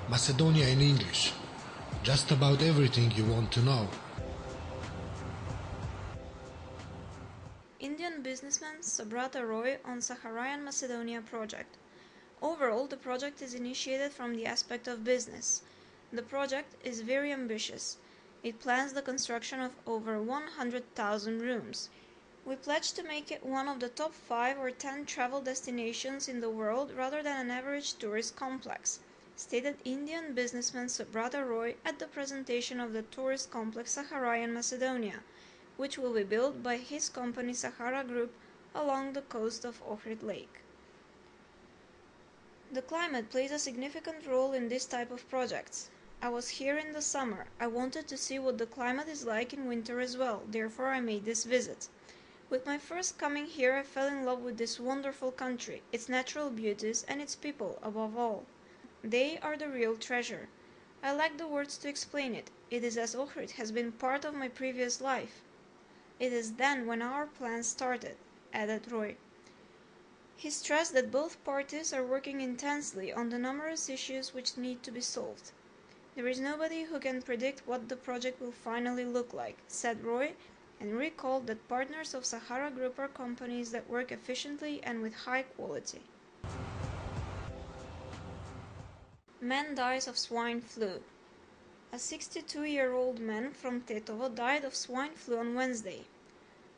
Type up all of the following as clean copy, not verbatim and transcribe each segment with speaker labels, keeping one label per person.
Speaker 1: Macedonia in English. Just about everything you want to know.
Speaker 2: Indian businessman Subrata Roy on Saharan Macedonia project. Overall, the project is initiated from the aspect of business. The project is very ambitious. It plans the construction of over 100,000 rooms. We pledge to make it one of the top 5 or 10 travel destinations in the world rather than an average tourist complex, stated Indian businessman Subrata Roy at the presentation of the tourist complex Saharan Macedonia, which will be built by his company Sahara Group along the coast of Ohrid Lake. The climate plays a significant role in this type of projects. I was here in the summer. I wanted to see what the climate is like in winter as well, therefore I made this visit. With my first coming here, I fell in love with this wonderful country, its natural beauties, and its people above all. They are the real treasure. I lack the words to explain it. It is as Ohrid has been part of my previous life. It is then when our plans started, added Roy. He stressed that both parties are working intensely on the numerous issues which need to be solved. There is nobody who can predict what the project will finally look like, said Roy, and recalled that partners of Sahara Group are companies that work efficiently and with high quality. Man dies of swine flu. A 62-year-old man from Tetovo died of swine flu on Wednesday.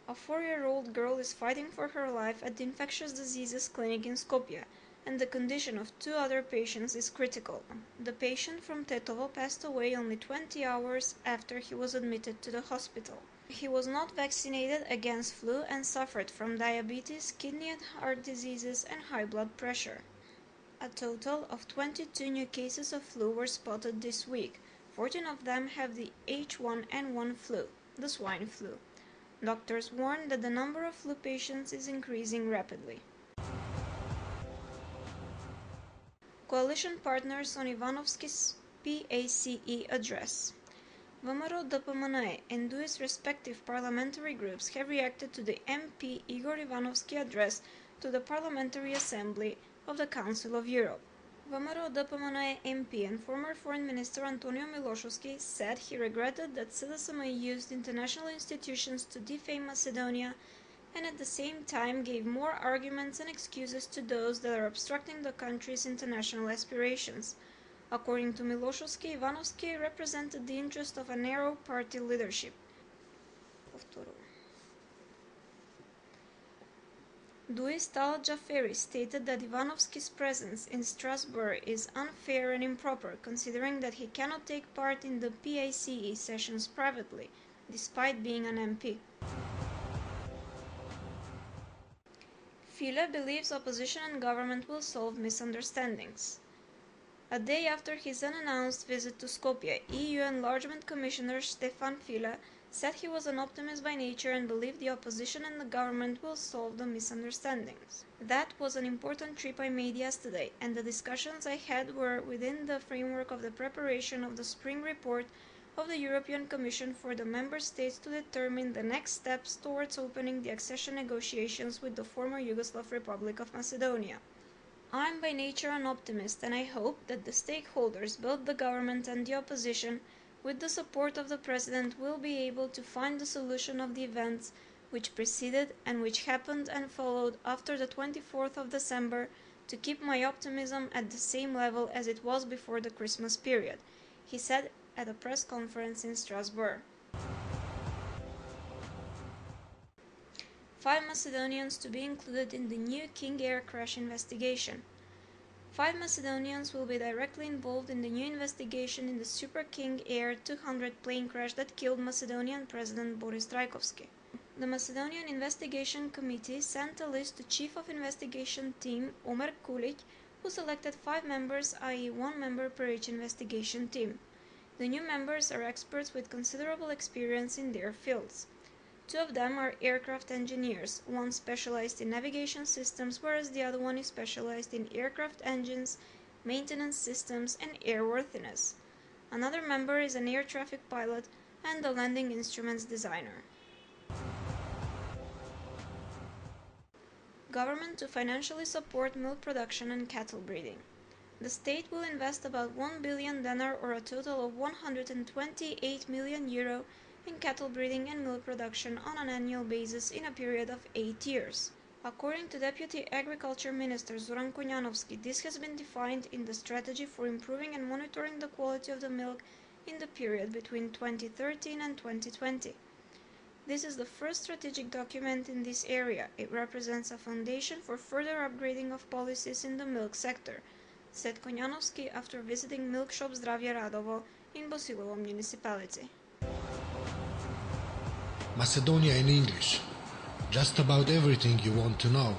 Speaker 2: A 4-year-old girl is fighting for her life at the infectious diseases clinic in Skopje, and the condition of 2 other patients is critical. The patient from Tetovo passed away only 20 hours after he was admitted to the hospital. He was not vaccinated against flu and suffered from diabetes, kidney and heart diseases, and high blood pressure. A total of 22 new cases of flu were spotted this week. 14 of them have the H1N1 flu, the swine flu. Doctors warn that the number of flu patients is increasing rapidly. Coalition partners on Ivanovski's PACE address. VMRO, DPMNE and its respective parliamentary groups have reacted to the MP Igor Ivanovsky address to the Parliamentary Assembly of the Council of Europe. VMRO, DPMNE MP and former Foreign Minister Antonio Miloshovsky said he regretted that CDSM used international institutions to defame Macedonia and at the same time gave more arguments and excuses to those that are obstructing the country's international aspirations. According to Miloshovsky, Ivanovsky represented the interest of a narrow party leadership. Duis Talat Jaferi stated that Ivanovsky's presence in Strasbourg is unfair and improper, considering that he cannot take part in the PACE sessions privately, despite being an MP. File believes opposition and government will solve misunderstandings. A day after his unannounced visit to Skopje, EU Enlargement Commissioner Stefan File said he was an optimist by nature and believed the opposition and the government will solve the misunderstandings. That was an important trip I made yesterday, and the discussions I had were within the framework of the preparation of the spring report of the European Commission for the member states to determine the next steps towards opening the accession negotiations with the former Yugoslav Republic of Macedonia. I am by nature an optimist, and I hope that the stakeholders, both the government and the opposition, with the support of the President, will be able to find the solution of the events which preceded and which happened and followed after the 24th of December to keep my optimism at the same level as it was before the Christmas period, he said at a press conference in Strasbourg. 5 Macedonians to be included in the new King Air crash investigation. 5 Macedonians will be directly involved in the new investigation in the Super King Air 200 plane crash that killed Macedonian President Boris Trajkovski. The Macedonian Investigation Committee sent a list to Chief of Investigation Team Omer Kulic, who selected 5 members, i.e. 1 member per each investigation team. The new members are experts with considerable experience in their fields. 2 of them are aircraft engineers, one specialized in navigation systems, whereas the other one is specialized in aircraft engines, maintenance systems, and airworthiness. Another member is an air traffic pilot and a landing instruments designer. Government to financially support milk production and cattle breeding. The state will invest about 1 billion dinar or a total of 128 million euro in cattle breeding and milk production on an annual basis in a period of 8 years. According to Deputy Agriculture Minister Zoran Konjanovski, this has been defined in the strategy for improving and monitoring the quality of the milk in the period between 2013 and 2020. This is the first strategic document in this area. It represents a foundation for further upgrading of policies in the milk sector, said Konjanovski after visiting Milk Shop Zdravje Radovo in Bosilovo municipality.
Speaker 1: Macedonia in English. Just about everything you want to know.